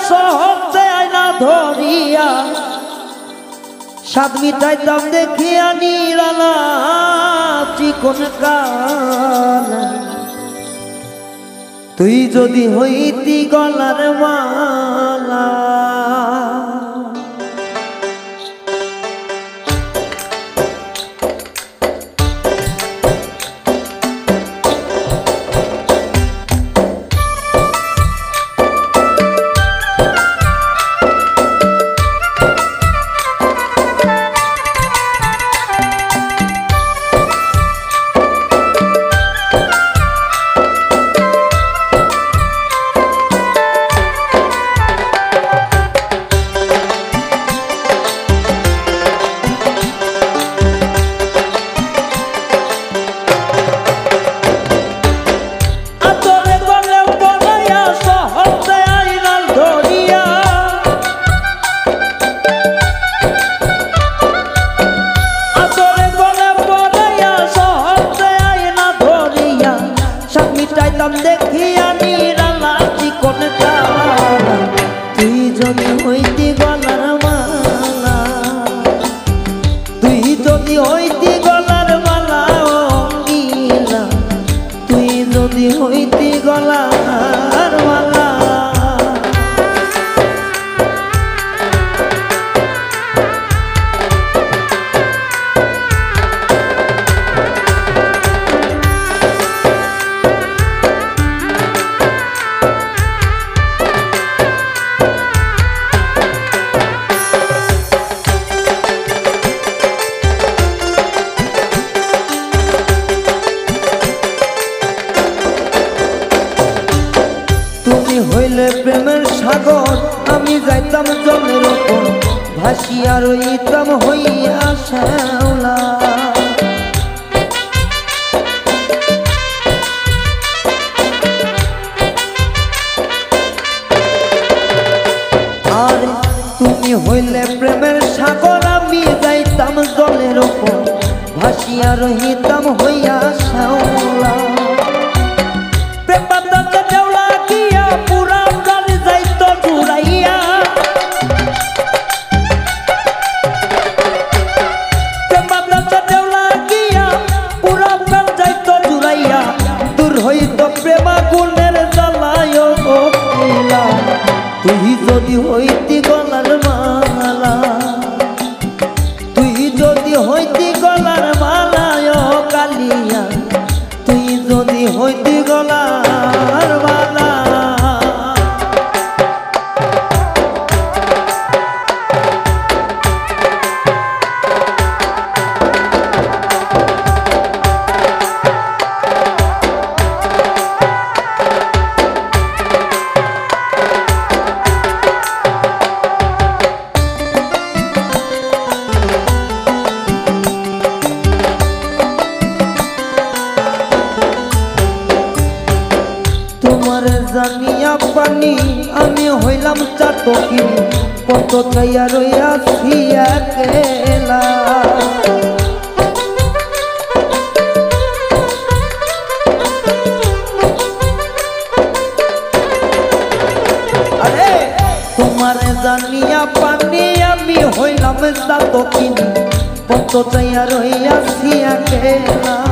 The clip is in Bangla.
শহরে আয়না ধরিয়া স্বাদ মিটাইতাম দেখিয়া নিরালা চিকন কালা তুই যদি হইতি গলার মালা দেখিয়া নিরালা চিকন কালা তুই যদি হইতি গলার মালা তুই যদি হইতি গলার মালা ও নীলা তুই যদি হইতি গলার মালা তুমি হইলে প্রেমের সাগর আমি যাইতাম জলের উপর ভাসিয়া রইতাম হইয়া শ্যাওলা আর তুমি হইলে প্রেমের সাগর আমি যাইতাম জলের উপর ভাসিয়া রইতাম হইয়া শ্যাওলা তুই যদি হইতি গলার মালা তুই যদি হইতি গলার মালা ও কালিয়া তুই যদি হইতি গলার মালা জানিয়া পানি আমি হইলাম চাটকি কত চাইয়া রইয়াছি একলা আরে তোমার জানিয়া পানি আমি হইলাম চাটকি কত চাইয়া রইয়াছি একলা